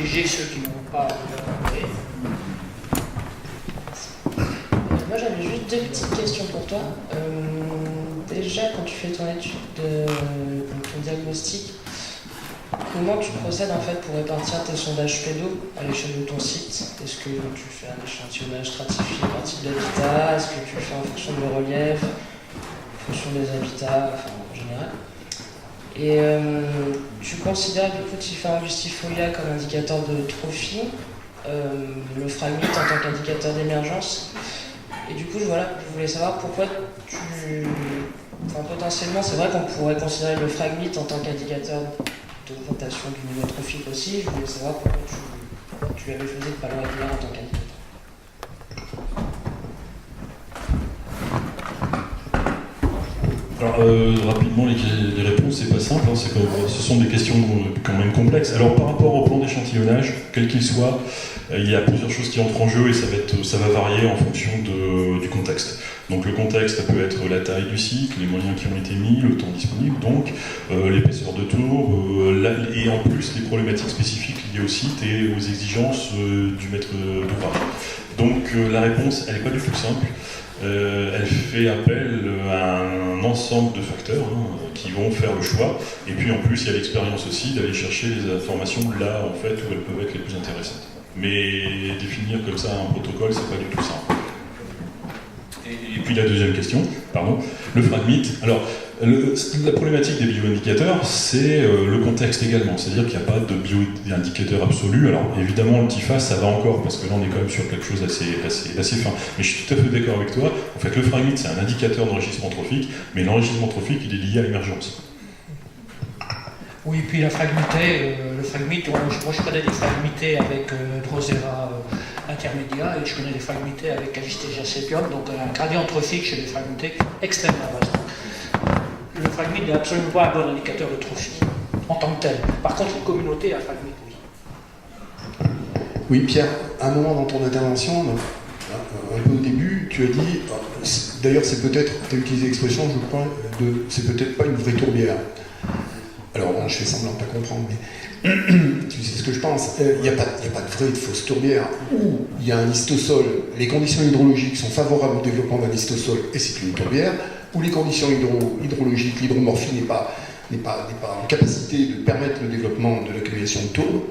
corriger ceux qui n'ont pas compris. Moi j'avais juste deux petites questions pour toi. Déjà quand tu fais ton étude, ton diagnostic, comment tu procèdes en fait pour répartir tes sondages pédos à l'échelle de ton site? Est-ce que tu fais un échantillonnage stratifié par type d'habitat? Est-ce que tu le fais en fonction de relief, en fonction des habitats, enfin en général? Et tu considères du coup différents Justifolia comme indicateur de trophie, le fragment en tant qu'indicateur d'émergence. Et du coup, voilà, je voulais savoir pourquoi Enfin, potentiellement, c'est vrai qu'on pourrait considérer le fragment en tant qu'indicateur d'augmentation du niveau trophique aussi. Je voulais savoir pourquoi tu avais choisi de pas le régulier en tant qu'indicateur. Alors, rapidement, les réponses, c'est pas simple, hein, ce sont des questions quand même complexes. Alors, par rapport au plan d'échantillonnage, quel qu'il soit, il y a plusieurs choses qui entrent en jeu et ça va varier en fonction du contexte. Donc, le contexte, ça peut être la taille du cycle, les moyens qui ont été mis, le temps disponible, donc l'épaisseur de tour, et en plus, les problématiques spécifiques liées au site et aux exigences du maître d'ouvrage. Donc, la réponse, elle n'est pas du tout simple. Elle fait appel à un ensemble de facteurs qui vont faire le choix. Et puis en plus, il y a l'expérience aussi d'aller chercher les informations là en fait où elles peuvent être les plus intéressantes. Mais définir comme ça un protocole, c'est pas du tout simple. Et puis la deuxième question, pardon, le fragment. Alors, la problématique des bioindicateurs, c'est le contexte également. C'est-à-dire qu'il n'y a pas de bioindicateur absolu. Alors, évidemment, le TIFA, ça va encore, parce que là, on est quand même sur quelque chose d'assez fin. Mais je suis tout à fait d'accord avec toi. En fait, le fragment, c'est un indicateur d'enrichissement trophique, mais l'enrichissement trophique, il est lié à l'émergence. Oui, puis la fragmité, moi je connais des fragmités avec Drosera intermédiaire et je connais des fragmités avec Alistegia sepium, donc un gradient trophique chez les fragmités extrêmement vaste. Le fragmite n'est absolument pas un bon indicateur de trophie en tant que tel. Par contre, une communauté à fragmite, oui. Oui, Pierre, à un moment dans ton intervention, un peu au début, tu as dit, d'ailleurs c'est peut-être, tu as utilisé l'expression, je crois, c'est peut-être pas une vraie tourbière. Alors bon, je fais semblant de pas comprendre, mais tu sais ce que je pense. Il n'y a pas de vraie et de fausse tourbière. Où il y a un histosol, les conditions hydrologiques sont favorables au développement d'un histosol et c'est une tourbière, où les conditions hydrologiques, l'hydromorphie n'est pas en capacité de permettre le développement de l'accumulation de tourbe.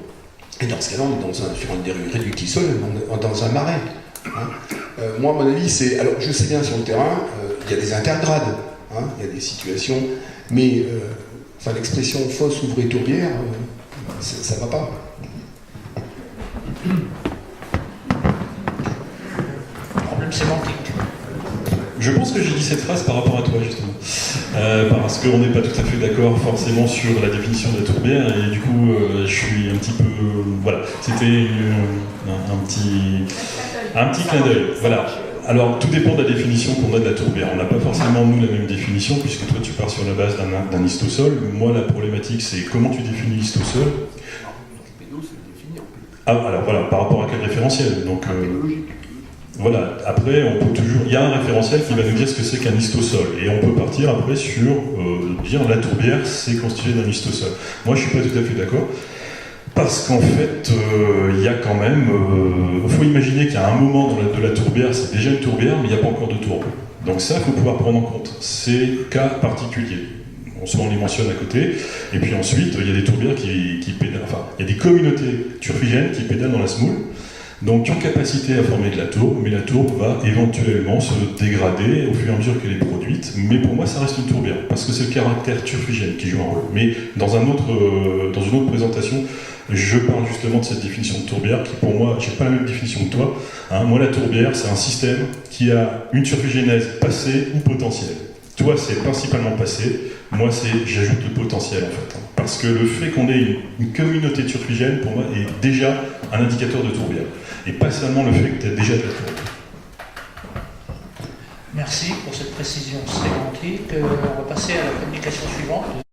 Et dans ce cas-là, on est sur un dérivé réductisol, dans un marais. Moi, à mon avis, c'est... Alors, je sais bien, sur le terrain, il y a des intergrades, il y a des situations, mais... l'expression fausse ou vraie tourbière, ça va pas. Problème sémantique. Je pense que j'ai dit cette phrase par rapport à toi, justement. Parce qu'on n'est pas tout à fait d'accord forcément sur la définition de la tourbière, et du coup, je suis un petit peu... voilà, c'était un petit clin d'œil. Voilà. Alors, tout dépend de la définition qu'on a de la tourbière. On n'a pas forcément, nous, la même définition, puisque toi, tu pars sur la base d'un histosol. Moi, la problématique, c'est comment tu définis l'histosol. Ah, alors voilà, par rapport à quel référentiel? Donc, voilà, après, on peut toujours... Il y a un référentiel qui va nous dire ce que c'est qu'un histosol. Et on peut partir après sur dire la tourbière, c'est constitué d'un histosol. Moi, je ne suis pas tout à fait d'accord. Parce qu'en fait, il y a quand même... Il faut imaginer qu'il y a un moment de la tourbière, c'est déjà une tourbière, mais il n'y a pas encore de tourbe. Donc ça, il faut pouvoir prendre en compte. C'est cas particulier. Soit on les mentionne à côté, et puis ensuite, il y a des tourbières qui pédalent... Enfin, il y a des communautés turfigènes qui pédalent dans la semoule, donc qui ont capacité à former de la tourbe, mais la tourbe va éventuellement se dégrader au fur et à mesure qu'elle est produite. Mais pour moi, ça reste une tourbière, parce que c'est le caractère turfigène qui joue un rôle. Mais dans une autre présentation, je parle justement de cette définition de tourbière qui, pour moi, j'ai pas la même définition que toi. Moi, la tourbière, c'est un système qui a une turfigénèse passée ou potentielle. Toi, c'est principalement passé. Moi, j'ajoute le potentiel, en fait. Parce que le fait qu'on ait une communauté turfigène, pour moi, est déjà un indicateur de tourbière. Et pas seulement le fait que tu aies déjà de la tourbe. Merci pour cette précision sémantique. On va passer à la communication suivante.